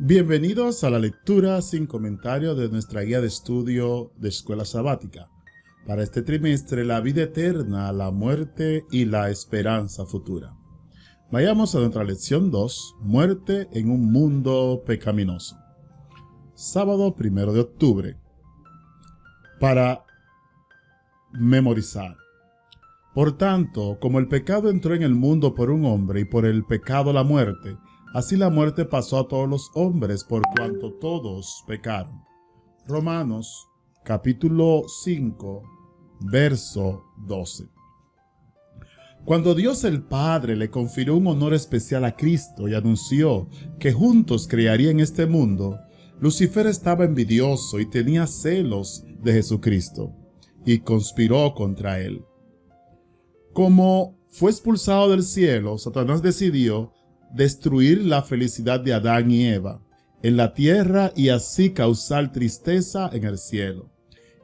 Bienvenidos a la lectura sin comentario de nuestra guía de estudio de Escuela Sabática. Para este trimestre, la vida eterna, la muerte y la esperanza futura. Vayamos a nuestra lección 2, muerte en un mundo pecaminoso. Sábado 1 de octubre. Para memorizar. Por tanto, como el pecado entró en el mundo por un hombre y por el pecado la muerte, así la muerte pasó a todos los hombres por cuanto todos pecaron. Romanos capítulo 5, verso 12. Cuando Dios el Padre le confirió un honor especial a Cristo y anunció que juntos crearían este mundo, Lucifer estaba envidioso y tenía celos de Jesucristo, y conspiró contra él. Como fue expulsado del cielo, Satanás decidió destruir la felicidad de Adán y Eva en la tierra y así causar tristeza en el cielo.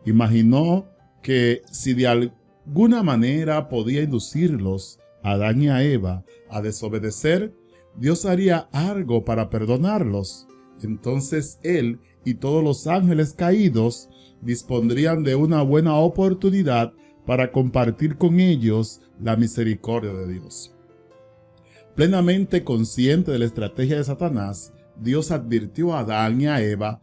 Imaginó que si de alguna manera podía inducirlos, a Adán y a Eva, a desobedecer, Dios haría algo para perdonarlos. Entonces él y todos los ángeles caídos dispondrían de una buena oportunidad para compartir con ellos la misericordia de Dios. Plenamente consciente de la estrategia de Satanás, Dios advirtió a Adán y a Eva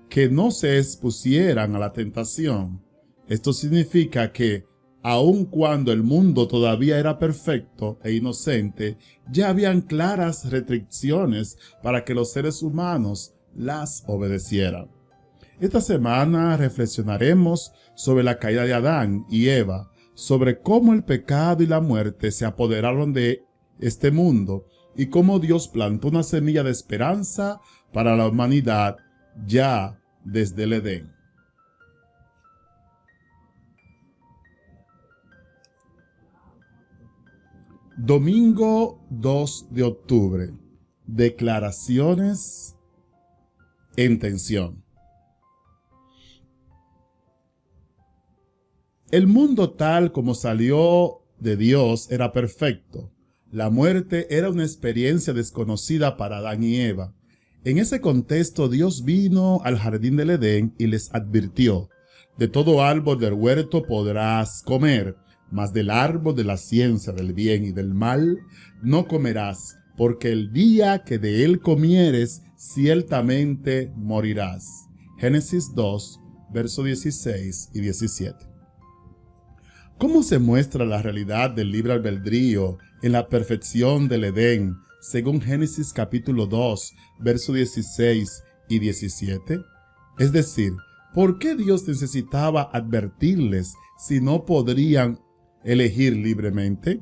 que no se expusieran a la tentación. Esto significa que, aun cuando el mundo todavía era perfecto e inocente, ya habían claras restricciones para que los seres humanos las obedecieran. Esta semana reflexionaremos sobre la caída de Adán y Eva, sobre cómo el pecado y la muerte se apoderaron de este mundo y cómo Dios plantó una semilla de esperanza para la humanidad ya desde el Edén. Domingo 2 de octubre. Declaraciones en tensión. El mundo tal como salió de Dios era perfecto. La muerte era una experiencia desconocida para Adán y Eva. En ese contexto, Dios vino al jardín del Edén y les advirtió: de todo árbol del huerto podrás comer, mas del árbol de la ciencia del bien y del mal no comerás, porque el día que de él comieres, ciertamente morirás. Génesis 2, versos 16 y 17. ¿Cómo se muestra la realidad del libre albedrío en la perfección del Edén, según Génesis capítulo 2, versos 16 y 17? Es decir, ¿por qué Dios necesitaba advertirles si no podrían elegir libremente?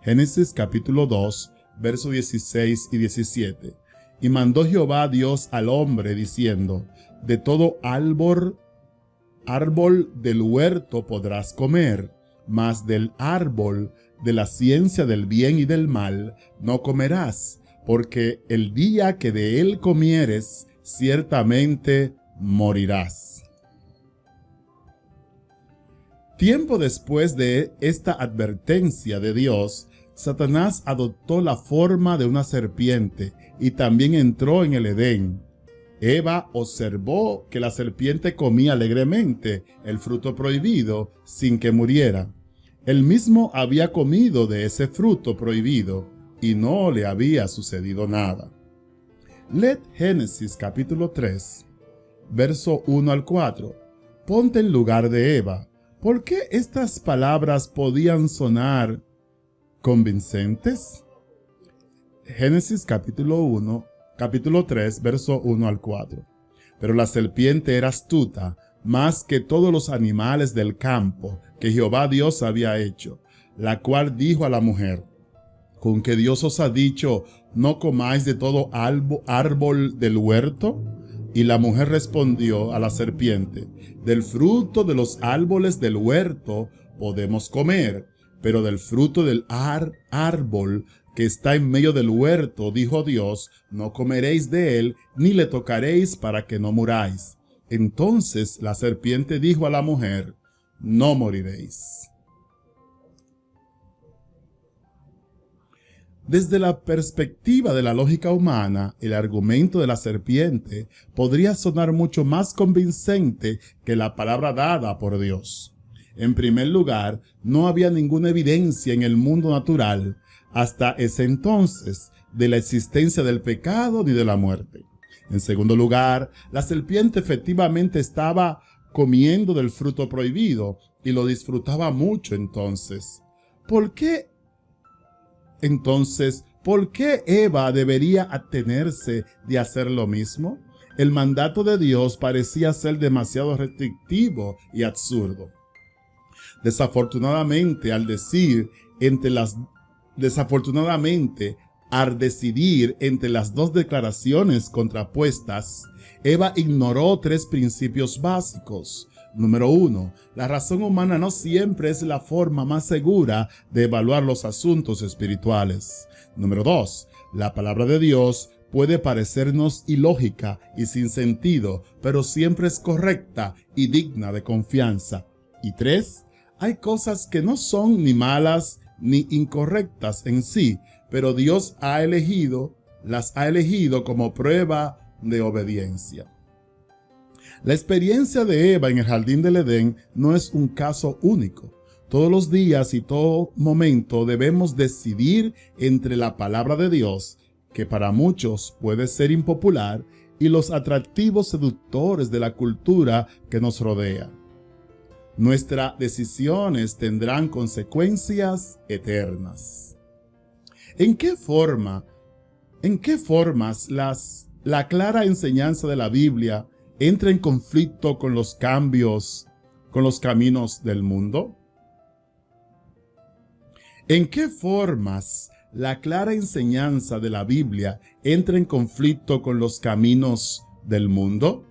Génesis capítulo 2, versos 16 y 17. Y mandó Jehová Dios al hombre diciendo: de todo árbol del huerto podrás comer, mas del árbol de la ciencia del bien y del mal no comerás, porque el día que de él comieres, ciertamente morirás. Tiempo después de esta advertencia de Dios, Satanás adoptó la forma de una serpiente y también entró en el Edén. Eva observó que la serpiente comía alegremente el fruto prohibido sin que muriera. Él mismo había comido de ese fruto prohibido y no le había sucedido nada. Lee Génesis capítulo 3, verso 1 al 4. Ponte en lugar de Eva. ¿Por qué estas palabras podían sonar convincentes? Génesis capítulo 3, verso 1 al 4. Pero la serpiente era astuta, más que todos los animales del campo que Jehová Dios había hecho, la cual dijo a la mujer: ¿con que Dios os ha dicho, no comáis de todo árbol del huerto? Y la mujer respondió a la serpiente: del fruto de los árboles del huerto podemos comer, pero del fruto del árbol que está en medio del huerto, dijo Dios, no comeréis de él, ni le tocaréis para que no muráis. Entonces la serpiente dijo a la mujer: no moriréis. Desde la perspectiva de la lógica humana, el argumento de la serpiente podría sonar mucho más convincente que la palabra dada por Dios. En primer lugar, no había ninguna evidencia en el mundo natural hasta ese entonces de la existencia del pecado ni de la muerte. En segundo lugar, la serpiente efectivamente estaba comiendo del fruto prohibido y lo disfrutaba mucho entonces. ¿Por qué Eva debería abstenerse de hacer lo mismo? El mandato de Dios parecía ser demasiado restrictivo y absurdo. Desafortunadamente, al decidir entre las dos declaraciones contrapuestas, Eva ignoró tres principios básicos. Número 1. La razón humana no siempre es la forma más segura de evaluar los asuntos espirituales. Número 2. La palabra de Dios puede parecernos ilógica y sin sentido, pero siempre es correcta y digna de confianza. Y 3. Hay cosas que no son ni malas ni incorrectas en sí, pero Dios las ha elegido como prueba de obediencia. La experiencia de Eva en el jardín del Edén no es un caso único. Todos los días y todo momento debemos decidir entre la palabra de Dios, que para muchos puede ser impopular, y los atractivos seductores de la cultura que nos rodea. Nuestras decisiones tendrán consecuencias eternas. ¿En qué formas la clara enseñanza de la Biblia entra en conflicto con los caminos del mundo? ¿En qué formas la clara enseñanza de la Biblia entra en conflicto con los caminos del mundo?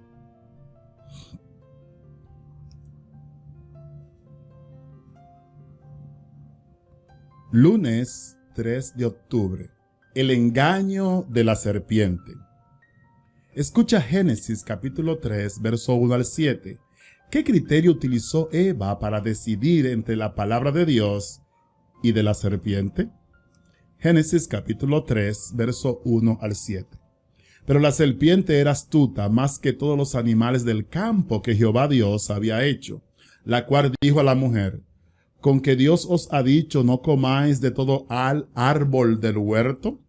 Lunes 3 de octubre. El engaño de la serpiente. Escucha Génesis capítulo 3, verso 1 al 7. ¿Qué criterio utilizó Eva para decidir entre la palabra de Dios y de la serpiente? Génesis capítulo 3, verso 1 al 7. Pero la serpiente era astuta más que todos los animales del campo que Jehová Dios había hecho, la cual dijo a la mujer: ¿con que Dios os ha dicho no comáis de todo árbol del huerto?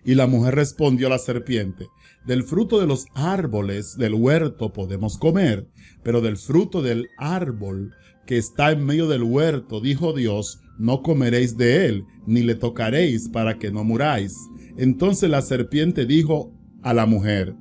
Y la mujer respondió a la serpiente: del fruto de los árboles del huerto podemos comer, pero del fruto del árbol que está en medio del huerto, dijo Dios, no comeréis de él, ni le tocaréis para que no muráis. Entonces la serpiente dijo a la mujer: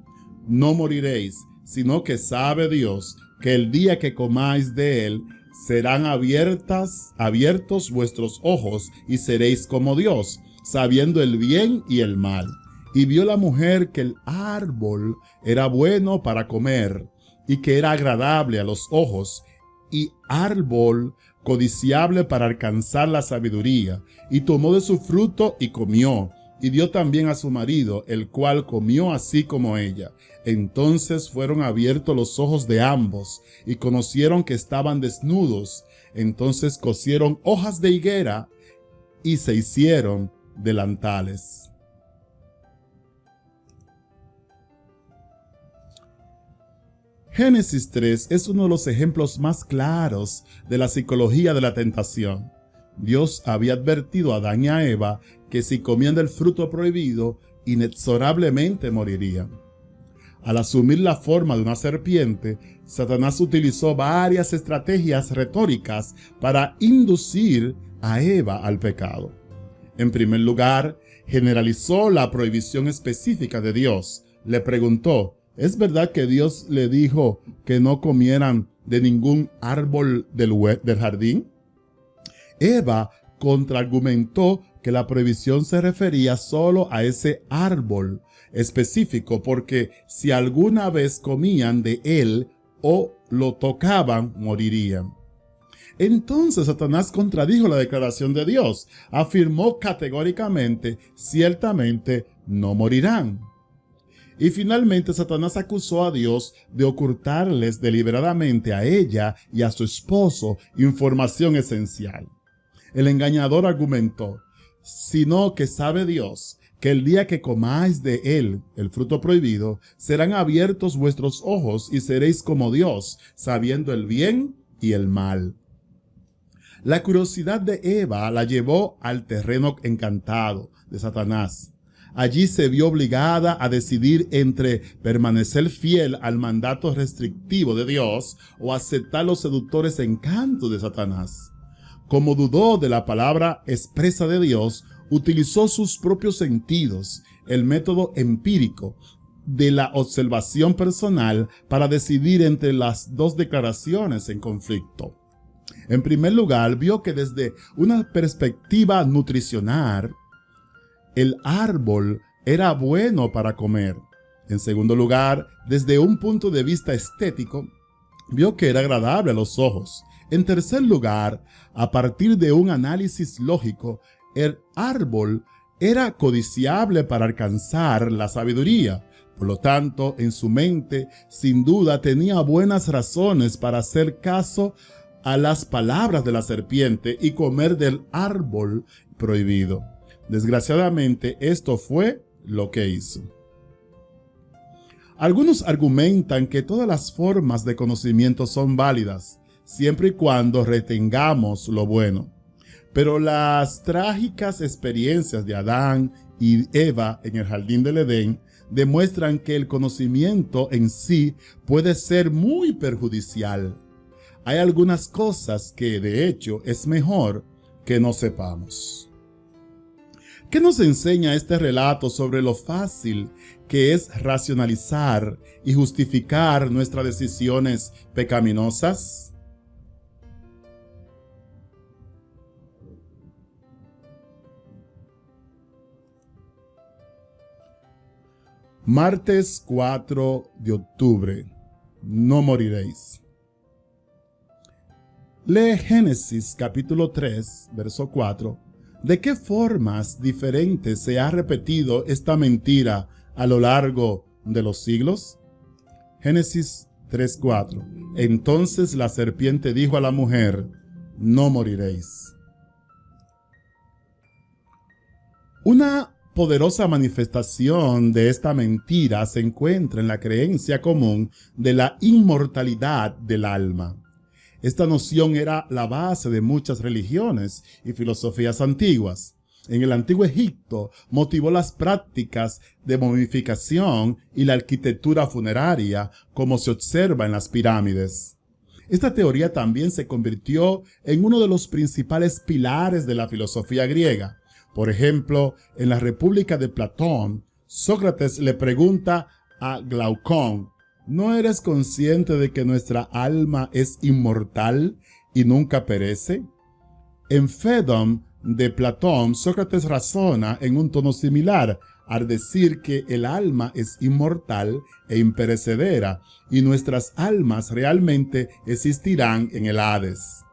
no moriréis, sino que sabe Dios que el día que comáis de él, serán abiertos vuestros ojos y seréis como Dios, sabiendo el bien y el mal. Y vio la mujer que el árbol era bueno para comer y que era agradable a los ojos y árbol codiciable para alcanzar la sabiduría, y tomó de su fruto y comió, y dio también a su marido, el cual comió así como ella. Entonces fueron abiertos los ojos de ambos, y conocieron que estaban desnudos. Entonces cosieron hojas de higuera, y se hicieron delantales. Génesis 3 es uno de los ejemplos más claros de la psicología de la tentación. Dios había advertido a Adán y a Eva que si comían del fruto prohibido, inexorablemente morirían. Al asumir la forma de una serpiente, Satanás utilizó varias estrategias retóricas para inducir a Eva al pecado. En primer lugar, generalizó la prohibición específica de Dios. Le preguntó: ¿es verdad que Dios le dijo que no comieran de ningún árbol del jardín? Eva contraargumentó que la prohibición se refería solo a ese árbol específico, porque si alguna vez comían de él o lo tocaban, morirían. Entonces Satanás contradijo la declaración de Dios. Afirmó categóricamente: ciertamente no morirán. Y finalmente Satanás acusó a Dios de ocultarles deliberadamente a ella y a su esposo información esencial. El engañador argumentó: sino que sabe Dios que el día que comáis de él, el fruto prohibido, serán abiertos vuestros ojos y seréis como Dios, sabiendo el bien y el mal. La curiosidad de Eva la llevó al terreno encantado de Satanás. Allí se vio obligada a decidir entre permanecer fiel al mandato restrictivo de Dios o aceptar los seductores encantos de Satanás. Como dudó de la palabra expresa de Dios, utilizó sus propios sentidos, el método empírico de la observación personal para decidir entre las dos declaraciones en conflicto. En primer lugar, vio que desde una perspectiva nutricional, el árbol era bueno para comer. En segundo lugar, desde un punto de vista estético, vio que era agradable a los ojos. En tercer lugar, a partir de un análisis lógico, el árbol era codiciable para alcanzar la sabiduría. Por lo tanto, en su mente, sin duda, tenía buenas razones para hacer caso a las palabras de la serpiente y comer del árbol prohibido. Desgraciadamente, esto fue lo que hizo. Algunos argumentan que todas las formas de conocimiento son válidas, siempre y cuando retengamos lo bueno. Pero las trágicas experiencias de Adán y Eva en el jardín del Edén demuestran que el conocimiento en sí puede ser muy perjudicial. Hay algunas cosas que, de hecho, es mejor que no sepamos. ¿Qué nos enseña este relato sobre lo fácil que es racionalizar y justificar nuestras decisiones pecaminosas? Martes 4 de octubre. No moriréis. Lee Génesis capítulo 3, verso 4. ¿De qué formas diferentes se ha repetido esta mentira a lo largo de los siglos? Génesis 3:4. Entonces la serpiente dijo a la mujer: no moriréis. Una poderosa manifestación de esta mentira se encuentra en la creencia común de la inmortalidad del alma. Esta noción era la base de muchas religiones y filosofías antiguas. En el antiguo Egipto motivó las prácticas de momificación y la arquitectura funeraria, como se observa en las pirámides. Esta teoría también se convirtió en uno de los principales pilares de la filosofía griega. Por ejemplo, en la República de Platón, Sócrates le pregunta a Glaucón: ¿no eres consciente de que nuestra alma es inmortal y nunca perece? En Fédon de Platón, Sócrates razona en un tono similar al decir que el alma es inmortal e imperecedera y nuestras almas realmente existirán en el Hades.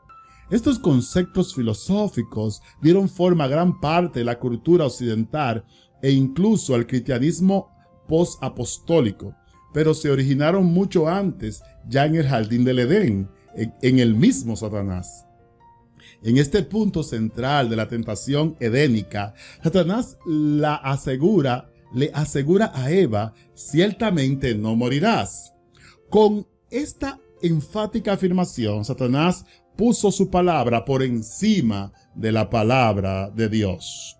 Estos conceptos filosóficos dieron forma a gran parte de la cultura occidental e incluso al cristianismo post-apostólico, pero se originaron mucho antes, ya en el jardín del Edén, en el mismo Satanás. En este punto central de la tentación edénica, Satanás le asegura a Eva: ciertamente no morirás. Con esta enfática afirmación, Satanás puso su palabra por encima de la palabra de Dios.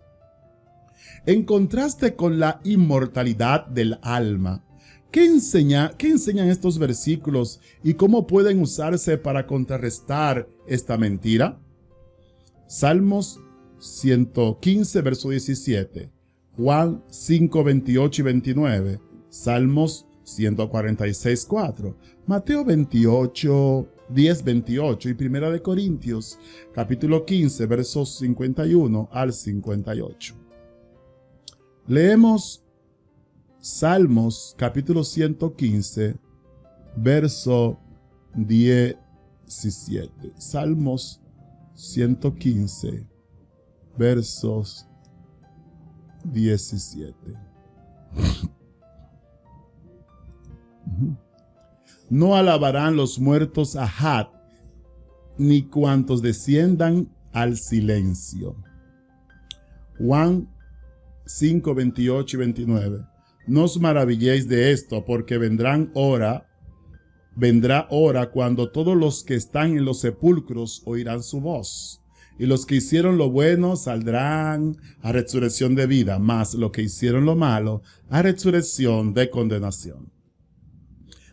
En contraste con la inmortalidad del alma, ¿qué enseñan estos versículos y cómo pueden usarse para contrarrestar esta mentira? Salmos 115, verso 17, Juan 5, 28 y 29, Salmos 146, 4, Mateo 28, 10, 28 y Primera de Corintios, capítulo 15, versos 51 al 58. Leemos Salmos, capítulo 115, verso 17. Salmos 115, versos 17. No alabarán los muertos a Had, ni cuantos desciendan al silencio. Juan 5, 28 y 29. No os maravilléis de esto, porque vendrá hora cuando todos los que están en los sepulcros oirán su voz. Y los que hicieron lo bueno saldrán a resurrección de vida, mas los que hicieron lo malo a resurrección de condenación.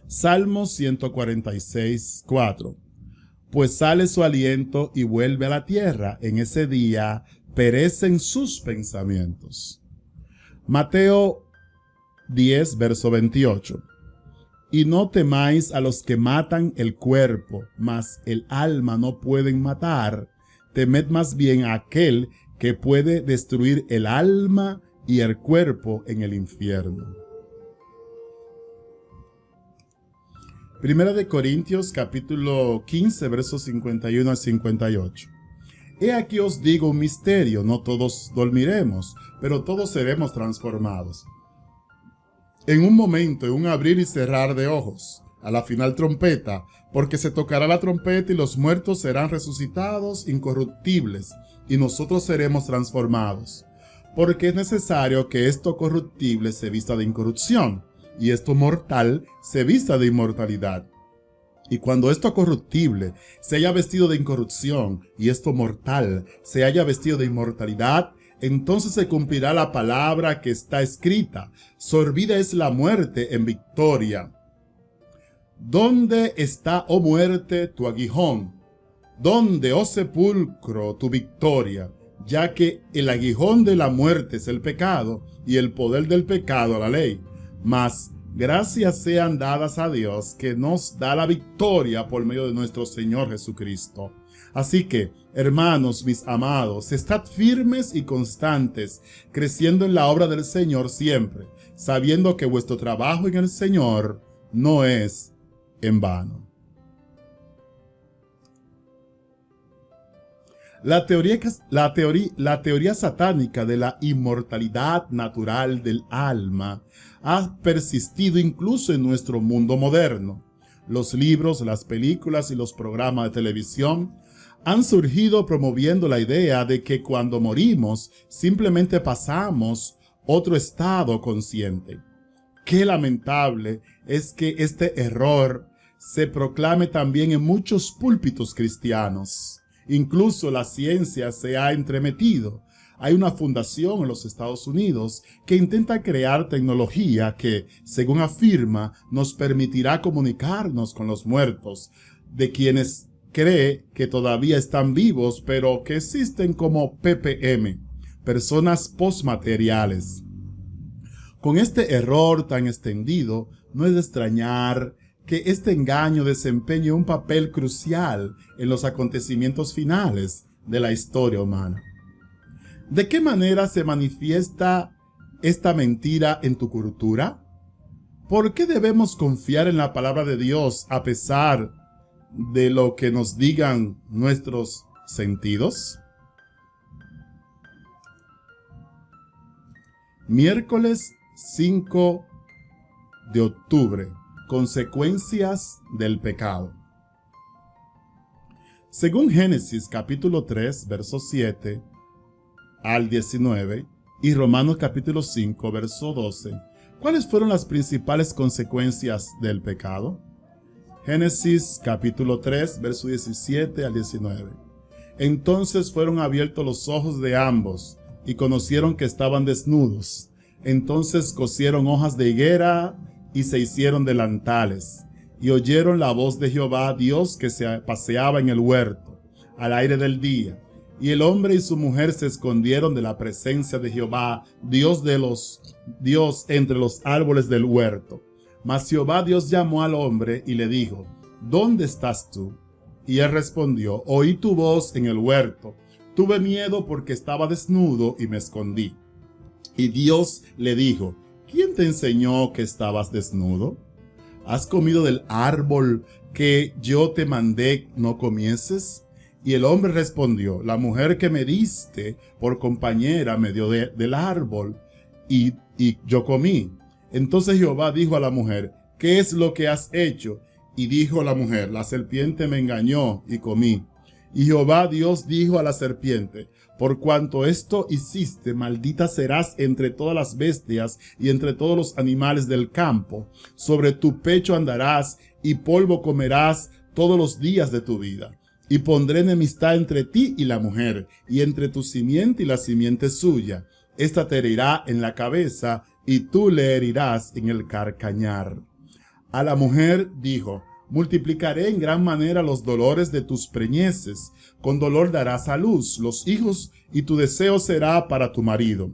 Salmo 146, 4. Pues sale su aliento y vuelve a la tierra. En ese día perecen sus pensamientos. Mateo 10, verso 28. Y no temáis a los que matan el cuerpo, mas el alma no pueden matar. Temed más bien a aquel que puede destruir el alma y el cuerpo en el infierno. Primera de Corintios, capítulo 15, versos 51 al 58. He aquí os digo un misterio, no todos dormiremos, pero todos seremos transformados. En un momento, en un abrir y cerrar de ojos, a la final trompeta, porque se tocará la trompeta y los muertos serán resucitados incorruptibles, y nosotros seremos transformados. Porque es necesario que esto corruptible se vista de incorrupción, y esto mortal se vista de inmortalidad. Y cuando esto corruptible se haya vestido de incorrupción, y esto mortal se haya vestido de inmortalidad, entonces se cumplirá la palabra que está escrita: sorbida es la muerte en victoria. ¿Dónde está, oh muerte, tu aguijón? ¿Dónde, oh sepulcro, tu victoria? Ya que el aguijón de la muerte es el pecado, y el poder del pecado la ley. Mas gracias sean dadas a Dios, que nos da la victoria por medio de nuestro Señor Jesucristo. Así que, hermanos, mis amados, estad firmes y constantes, creciendo en la obra del Señor siempre, sabiendo que vuestro trabajo en el Señor no es en vano. La teoría satánica de la inmortalidad natural del alma ha persistido incluso en nuestro mundo moderno. Los libros, las películas y los programas de televisión han surgido promoviendo la idea de que cuando morimos simplemente pasamos otro estado consciente. Qué lamentable es que este error se proclame también en muchos púlpitos cristianos. Incluso la ciencia se ha entremetido. Hay una fundación en los Estados Unidos que intenta crear tecnología que, según afirma, nos permitirá comunicarnos con los muertos, de quienes cree que todavía están vivos, pero que existen como PPM, personas postmateriales. Con este error tan extendido, no es de extrañar que este engaño desempeñe un papel crucial en los acontecimientos finales de la historia humana. ¿De qué manera se manifiesta esta mentira en tu cultura? ¿Por qué debemos confiar en la palabra de Dios a pesar de lo que nos digan nuestros sentidos? Miércoles 5 de octubre. Consecuencias del pecado. Según Génesis capítulo 3, verso 7 al 19 y Romanos capítulo 5, verso 12, ¿cuáles fueron las principales consecuencias del pecado? Génesis capítulo 3, verso 17 al 19. Entonces fueron abiertos los ojos de ambos y conocieron que estaban desnudos. Entonces cosieron hojas de higuera y se hicieron delantales, y oyeron la voz de Jehová Dios que se paseaba en el huerto al aire del día. Y el hombre y su mujer se escondieron de la presencia de Jehová Dios entre los árboles del huerto. Mas Jehová Dios llamó al hombre y le dijo: ¿Dónde estás tú? Y él respondió: Oí tu voz en el huerto. Tuve miedo porque estaba desnudo y me escondí. Y Dios le dijo: ¿Quién te enseñó que estabas desnudo? ¿Has comido del árbol que yo te mandé no comieses? Y el hombre respondió: La mujer que me diste por compañera me dio del árbol y yo comí. Entonces Jehová dijo a la mujer: ¿Qué es lo que has hecho? Y dijo la mujer: La serpiente me engañó y comí. Y Jehová Dios dijo a la serpiente: por cuanto esto hiciste, maldita serás entre todas las bestias y entre todos los animales del campo. Sobre tu pecho andarás y polvo comerás todos los días de tu vida. Y pondré enemistad entre ti y la mujer, y entre tu simiente y la simiente suya. Esta te herirá en la cabeza, y tú le herirás en el carcañar. A la mujer dijo: multiplicaré en gran manera los dolores de tus preñeces. Con dolor darás a luz los hijos, y tu deseo será para tu marido,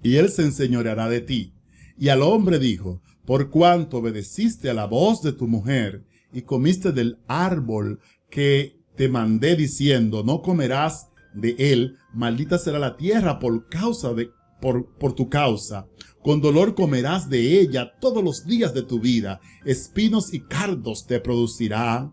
y él se enseñoreará de ti. Y al hombre dijo: por cuanto obedeciste a la voz de tu mujer, y comiste del árbol que te mandé diciendo: no comerás de él, maldita será la tierra por tu causa. Con dolor comerás de ella todos los días de tu vida. Espinos y cardos te producirá,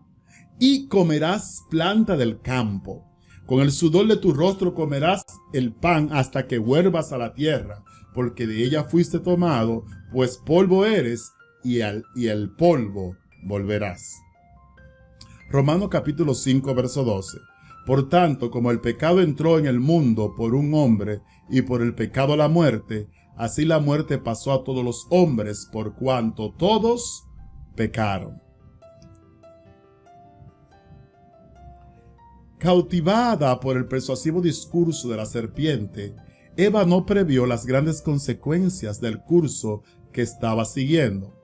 y comerás planta del campo. Con el sudor de tu rostro comerás el pan hasta que vuelvas a la tierra, porque de ella fuiste tomado, pues polvo eres, y al polvo volverás. Romanos capítulo 5, verso 12. Por tanto, como el pecado entró en el mundo por un hombre, y por el pecado la muerte, así la muerte pasó a todos los hombres, por cuanto todos pecaron. Cautivada por el persuasivo discurso de la serpiente, Eva no previó las grandes consecuencias del curso que estaba siguiendo.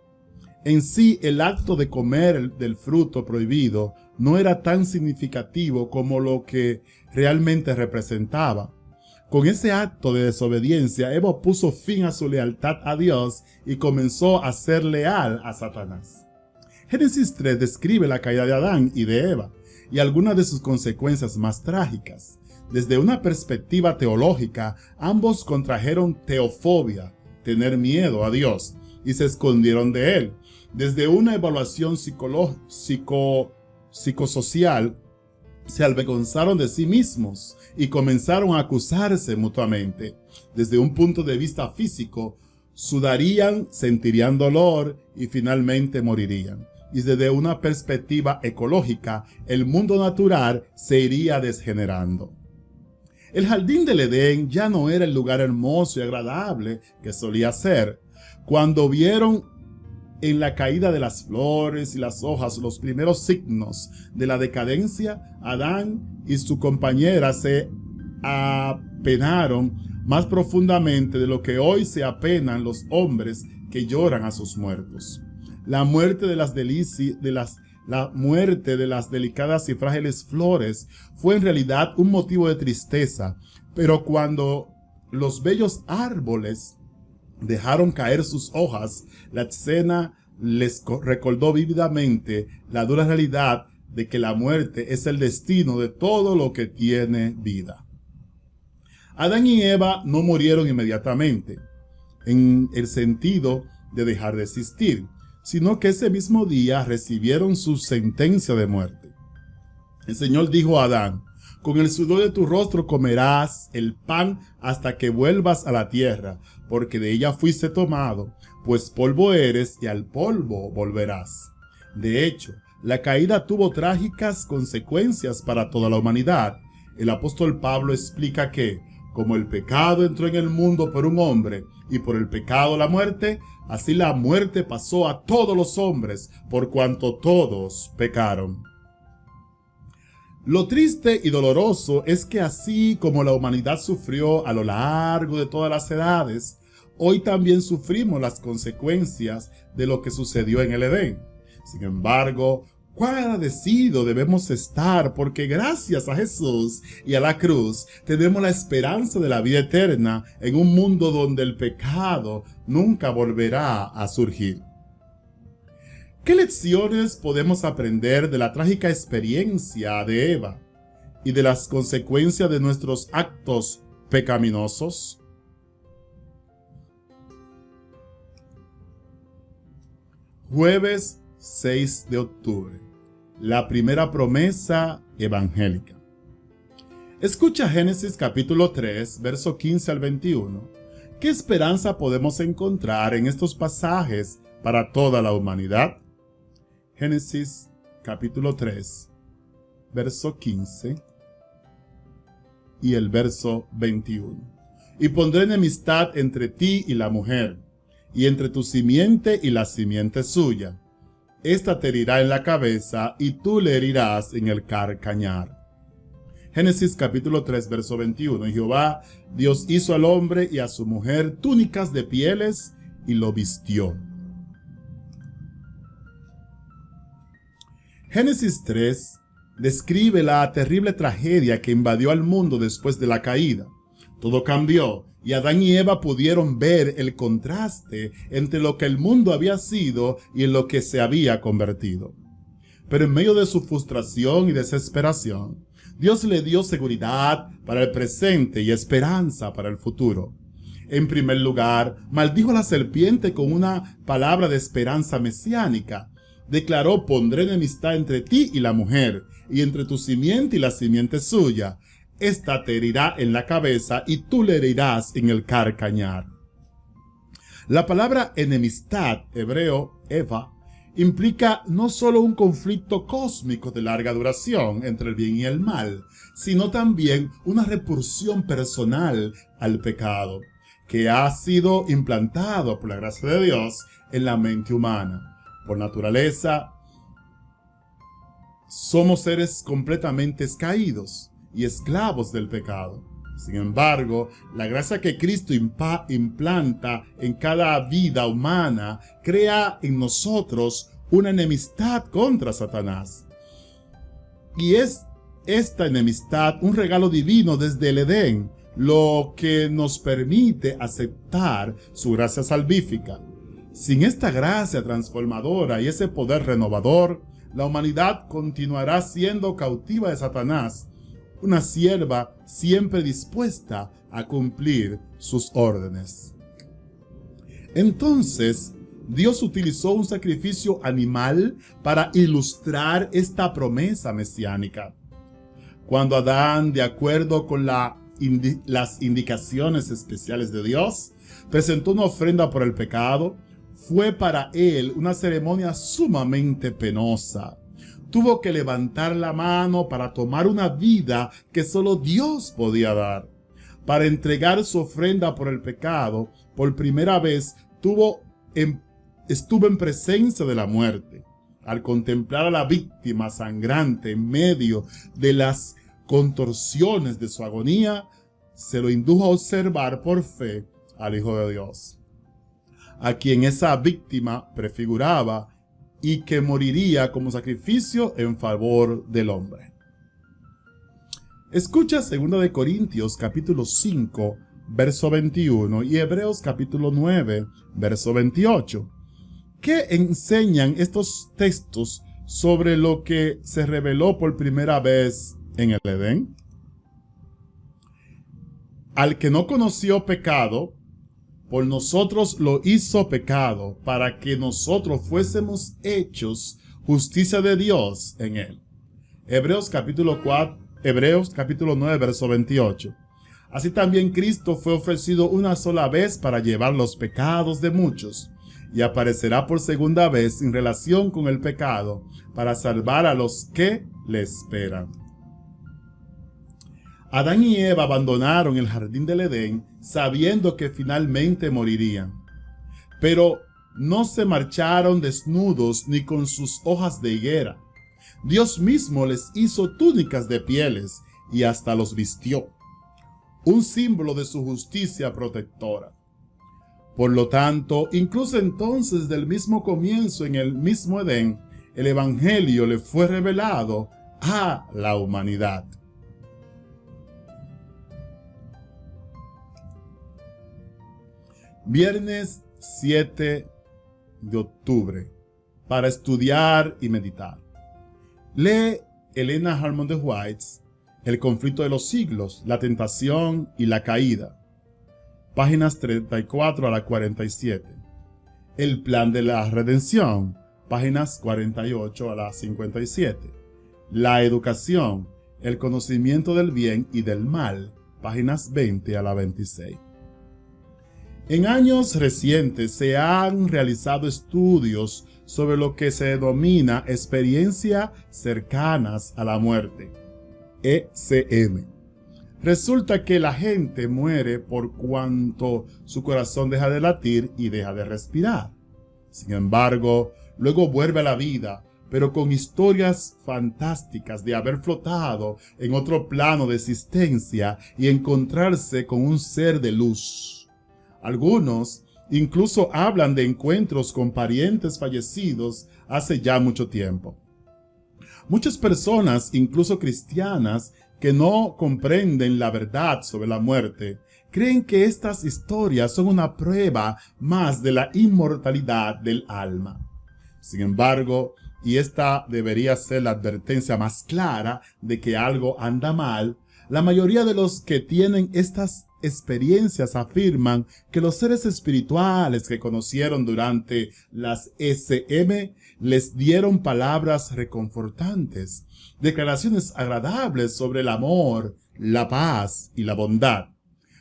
En sí, el acto de comer del fruto prohibido no era tan significativo como lo que realmente representaba. Con ese acto de desobediencia, Eva puso fin a su lealtad a Dios y comenzó a ser leal a Satanás. Génesis 3 describe la caída de Adán y de Eva y algunas de sus consecuencias más trágicas. Desde una perspectiva teológica, ambos contrajeron teofobia, tener miedo a Dios, y se escondieron de él. Desde una evaluación psicosocial, se avergonzaron de sí mismos y comenzaron a acusarse mutuamente. Desde un punto de vista físico, sudarían, sentirían dolor y finalmente morirían. Y desde una perspectiva ecológica, el mundo natural se iría degenerando. El jardín del Edén ya no era el lugar hermoso y agradable que solía ser. Cuando vieron en la caída de las flores y las hojas los primeros signos de la decadencia, Adán y su compañera se apenaron más profundamente de lo que hoy se apenan los hombres que lloran a sus muertos. La muerte de las delicadas y frágiles flores fue en realidad un motivo de tristeza, pero cuando los bellos árboles dejaron caer sus hojas, la escena les recordó vívidamente la dura realidad de que la muerte es el destino de todo lo que tiene vida. Adán y Eva no murieron inmediatamente, en el sentido de dejar de existir, sino que ese mismo día recibieron su sentencia de muerte. El Señor dijo a Adán: con el sudor de tu rostro comerás el pan hasta que vuelvas a la tierra, porque de ella fuiste tomado, pues polvo eres y al polvo volverás. De hecho, la caída tuvo trágicas consecuencias para toda la humanidad. El apóstol Pablo explica que, como el pecado entró en el mundo por un hombre, y por el pecado la muerte, así la muerte pasó a todos los hombres, por cuanto todos pecaron. Lo triste y doloroso es que así como la humanidad sufrió a lo largo de todas las edades, hoy también sufrimos las consecuencias de lo que sucedió en el Edén. Sin embargo, cuán agradecidos debemos estar porque gracias a Jesús y a la cruz tenemos la esperanza de la vida eterna en un mundo donde el pecado nunca volverá a surgir. ¿Qué lecciones podemos aprender de la trágica experiencia de Eva y de las consecuencias de nuestros actos pecaminosos? Jueves 6 de octubre. La primera promesa evangélica. Escucha Génesis capítulo 3, verso 15 al 21. ¿Qué esperanza podemos encontrar en estos pasajes para toda la humanidad? Génesis capítulo 3, verso 15 y el verso 21. Y pondré enemistad entre ti y la mujer, y entre tu simiente y la simiente suya. Esta te herirá en la cabeza, y tú le herirás en el calcañar. Génesis capítulo 3, verso 21. Y Jehová Dios hizo al hombre y a su mujer túnicas de pieles, y lo vistió. Génesis 3 describe la terrible tragedia que invadió al mundo después de la caída. Todo cambió y Adán y Eva pudieron ver el contraste entre lo que el mundo había sido y en lo que se había convertido. Pero en medio de su frustración y desesperación, Dios le dio seguridad para el presente y esperanza para el futuro. En primer lugar, maldijo a la serpiente con una palabra de esperanza mesiánica. Declaró: pondré enemistad entre ti y la mujer, y entre tu simiente y la simiente suya. Esta te herirá en la cabeza, y tú le herirás en el calcañar. La palabra enemistad, hebreo, Eva, implica no solo un conflicto cósmico de larga duración entre el bien y el mal, sino también una repulsión personal al pecado, que ha sido implantado por la gracia de Dios en la mente humana. Por naturaleza, somos seres completamente caídos y esclavos del pecado. Sin embargo, la gracia que Cristo implanta en cada vida humana crea en nosotros una enemistad contra Satanás. Y es esta enemistad un regalo divino desde el Edén, lo que nos permite aceptar su gracia salvífica. Sin esta gracia transformadora y ese poder renovador, la humanidad continuará siendo cautiva de Satanás, una sierva siempre dispuesta a cumplir sus órdenes. Entonces, Dios utilizó un sacrificio animal para ilustrar esta promesa mesiánica. Cuando Adán, de acuerdo con las indicaciones especiales de Dios, presentó una ofrenda por el pecado, fue para él una ceremonia sumamente penosa. Tuvo que levantar la mano para tomar una vida que solo Dios podía dar. Para entregar su ofrenda por el pecado, por primera vez estuvo en presencia de la muerte. Al contemplar a la víctima sangrante en medio de las contorsiones de su agonía, se lo indujo a observar por fe al Hijo de Dios, a quien esa víctima prefiguraba y que moriría como sacrificio en favor del hombre. Escucha 2 Corintios capítulo 5, verso 21 y Hebreos capítulo 9, verso 28. ¿Qué enseñan estos textos sobre lo que se reveló por primera vez en el Edén? Al que no conoció pecado, por nosotros lo hizo pecado, para que nosotros fuésemos hechos justicia de Dios en él. Hebreos capítulo 9, verso 28. Así también Cristo fue ofrecido una sola vez para llevar los pecados de muchos, y aparecerá por segunda vez en relación con el pecado, para salvar a los que le esperan. Adán y Eva abandonaron el jardín del Edén sabiendo que finalmente morirían. Pero no se marcharon desnudos ni con sus hojas de higuera. Dios mismo les hizo túnicas de pieles y hasta los vistió, un símbolo de su justicia protectora. Por lo tanto, incluso entonces del mismo comienzo en el mismo Edén, el Evangelio le fue revelado a la humanidad. Viernes 7 de octubre, para estudiar y meditar. Lee Helena Harmon de White, El conflicto de los siglos, la tentación y la caída. Páginas 34 a la 47. El plan de la redención. Páginas 48 a la 57. La educación, el conocimiento del bien y del mal. Páginas 20 a la 26. En años recientes se han realizado estudios sobre lo que se denomina experiencias cercanas a la muerte, ECM. Resulta que la gente muere por cuanto su corazón deja de latir y deja de respirar. Sin embargo, luego vuelve a la vida, pero con historias fantásticas de haber flotado en otro plano de existencia y encontrarse con un ser de luz. Algunos incluso hablan de encuentros con parientes fallecidos hace ya mucho tiempo. Muchas personas, incluso cristianas, que no comprenden la verdad sobre la muerte, creen que estas historias son una prueba más de la inmortalidad del alma. Sin embargo, y esta debería ser la advertencia más clara de que algo anda mal, la mayoría de los que tienen estas experiencias afirman que los seres espirituales que conocieron durante las SM les dieron palabras reconfortantes, declaraciones agradables sobre el amor, la paz y la bondad.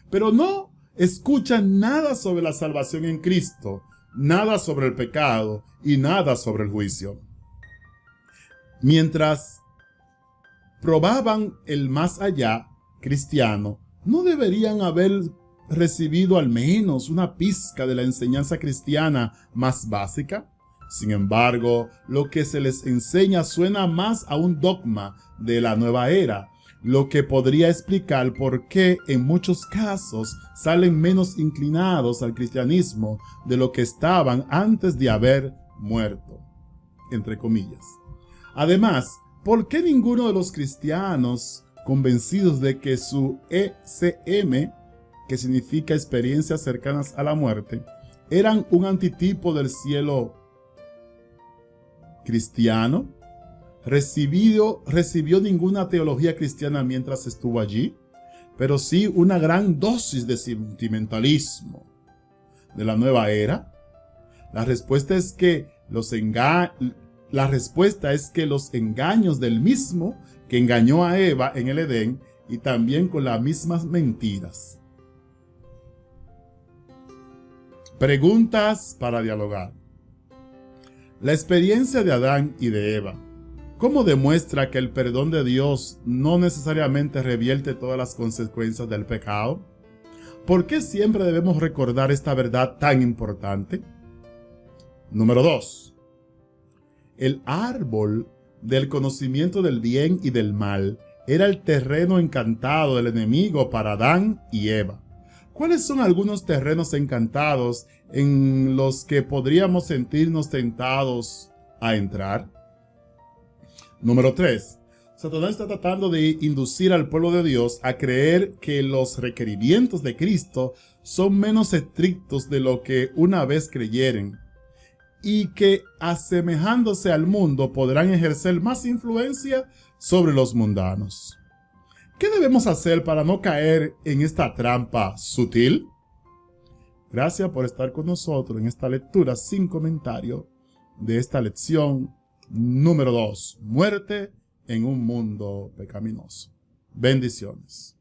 Pero no escuchan nada sobre la salvación en Cristo, nada sobre el pecado y nada sobre el juicio. Mientras probaban el más allá cristiano, ¿no deberían haber recibido al menos una pizca de la enseñanza cristiana más básica? Sin embargo, lo que se les enseña suena más a un dogma de la nueva era, lo que podría explicar por qué en muchos casos salen menos inclinados al cristianismo de lo que estaban antes de haber muerto, entre comillas. Además, ¿por qué ninguno de los cristianos convencidos de que su ECM, que significa experiencias cercanas a la muerte, eran un antitipo del cielo cristiano, recibió ninguna teología cristiana mientras estuvo allí, pero sí una gran dosis de sentimentalismo de la nueva era? La respuesta es que los engaños del mismo que engañó a Eva en el Edén, y también con las mismas mentiras. Preguntas para dialogar. La experiencia de Adán y de Eva, ¿cómo demuestra que el perdón de Dios no necesariamente revierte todas las consecuencias del pecado? ¿Por qué siempre debemos recordar esta verdad tan importante? Número 2. El árbol del conocimiento del bien y del mal era el terreno encantado del enemigo para Adán y Eva. ¿Cuáles son algunos terrenos encantados en los que podríamos sentirnos tentados a entrar? Número 3. Satanás está tratando de inducir al pueblo de Dios a creer que los requerimientos de Cristo son menos estrictos de lo que una vez creyeren, y que asemejándose al mundo podrán ejercer más influencia sobre los mundanos. ¿Qué debemos hacer para no caer en esta trampa sutil? Gracias por estar con nosotros en esta lectura sin comentario de esta lección número 2, muerte en un mundo pecaminoso. Bendiciones.